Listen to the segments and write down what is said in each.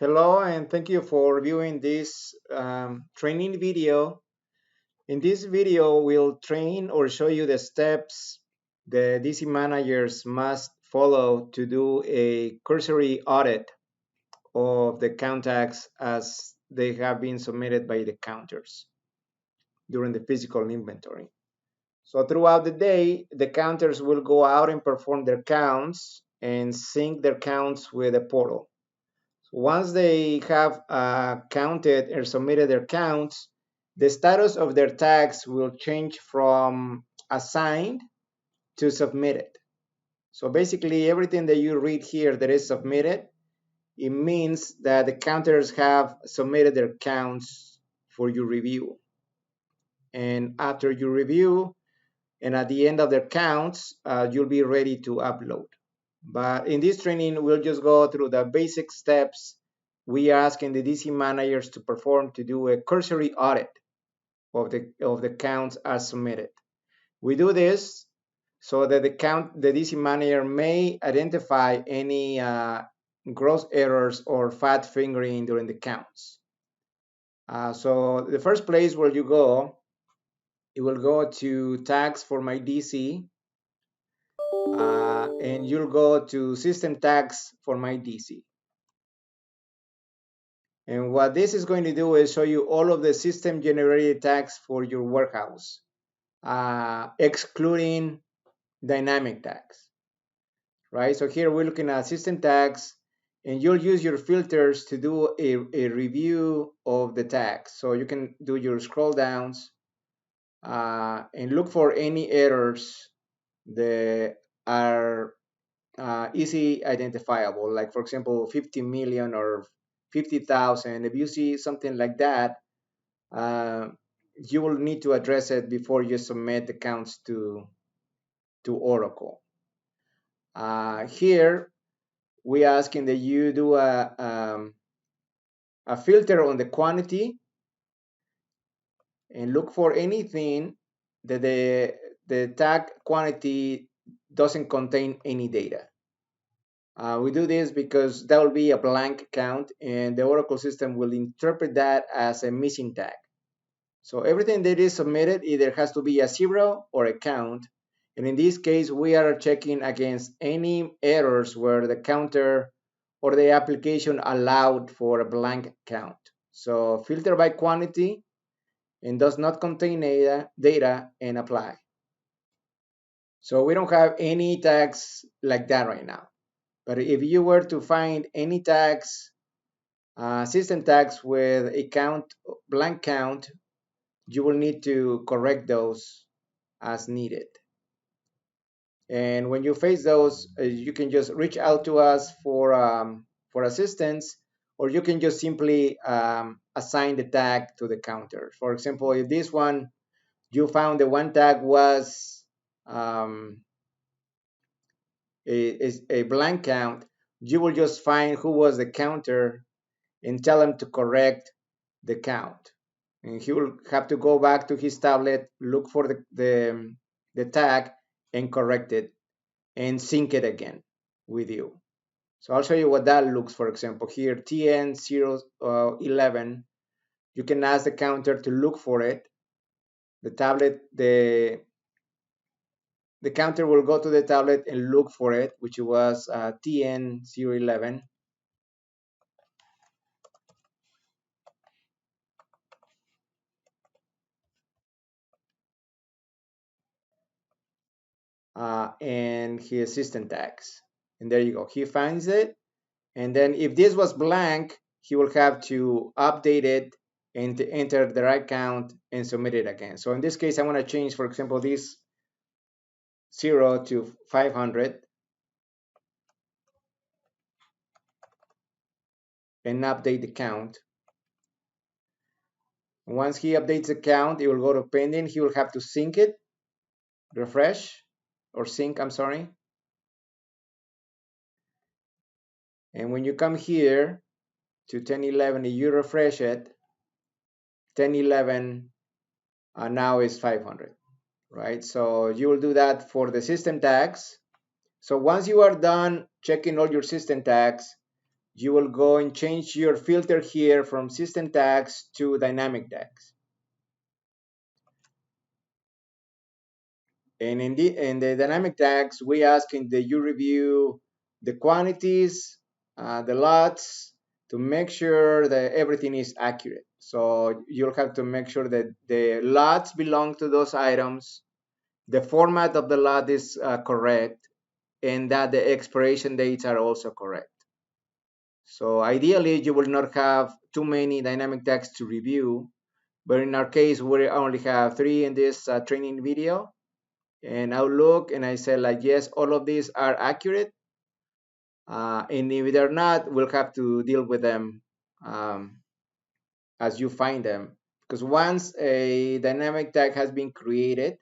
Hello, and thank you for viewing this training video. In this video, we'll train or show you the steps the DC managers must follow to do a cursory audit of the count tags as they have been submitted by the counters during the physical inventory. So throughout the day, the counters will go out and perform their counts and sync their counts with the portal. Once they have counted or submitted their counts, the status of their tags will change from assigned to submitted. So basically, everything that you read here that is submitted, it means that the counters have submitted their counts for your review. And after you review, and at the end of their counts, you'll be ready to upload. But in this training, we'll just go through the basic steps we are asking the DC managers to perform to do a cursory audit of the counts as submitted. We do this so that the DC manager may identify any gross errors or fat fingering during the counts. So the first place where you go, it will go to tags for my DC, and you'll go to system tags for my DC. And what this is going to do is show you all of the system generated tags for your warehouse, excluding dynamic tags, right? So here we're looking at system tags, and you'll use your filters to do a review of the tags. So you can do your scroll downs and look for any errors that are easy identifiable, like for example 50 million or 50,000. If you see something like that, you will need to address it before you submit the counts to Oracle. Here we asking that you do a filter on the quantity and look for anything that the tag quantity doesn't contain any data. We do this because that will be a blank count, and the Oracle system will interpret that as a missing tag. So everything that is submitted either has to be a 0 or a count. And in this case, we are checking against any errors where the counter or the application allowed for a blank count. So filter by quantity and does not contain data and apply. So we don't have any tags like that right now. But if you were to find any tags, system tags with a blank count, you will need to correct those as needed. And when you face those, you can just reach out to us for assistance, or you can just simply assign the tag to the counter. For example, if this one, you found the one tag was a blank count, you will just find who was the counter and tell him to correct the count. And he will have to go back to his tablet, look for the tag and correct it and sync it again with you. So I'll show you what that looks. For example, here TN011, you can ask the counter to look for it. The tablet, the counter will go to the tablet and look for it, which was TN011. And his system tags. And there you go. He finds it. And then if this was blank, he will have to update it and to enter the right count and submit it again. So in this case, I want to change, for example, this 0 to 500 and update the count. Once he updates the count, it will go to pending. He will have to sync it, refresh, or sync, I'm sorry. And when you come here to 1011, you refresh it, 1011 now is 500, right? So you will do that for the system tags. So once you are done checking all your system tags, you will go and change your filter here from system tags to dynamic tags. And in the dynamic tags, we ask in the you review the quantities, the lots, to make sure that everything is accurate. So you'll have to make sure that the lots belong to those items, the format of the lot is correct, and that the expiration dates are also correct. So ideally, you will not have too many dynamic tags to review, but in our case, we only have 3 in this training video. And I'll look and I say like, yes, all of these are accurate. And if they're not, we'll have to deal with them um, as you find them. Because once a dynamic tag has been created,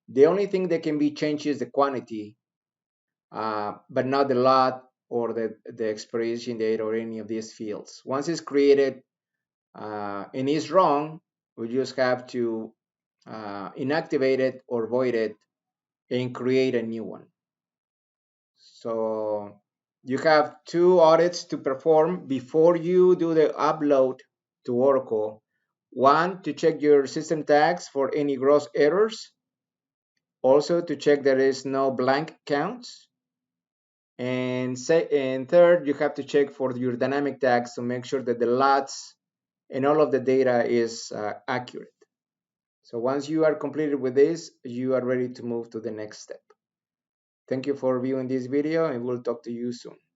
the only thing that can be changed is the quantity, but not the lot or the expiration date or any of these fields. Once it's created and is wrong, we just have to inactivate it or void it and create a new one. So you have 2 audits to perform before you do the upload to Oracle. One, to check your system tags for any gross errors. Also to check there is no blank counts. And third, you have to check for your dynamic tags to make sure that the lots and all of the data is accurate. So once you are completed with this, you are ready to move to the next step. Thank you for viewing this video and we'll talk to you soon.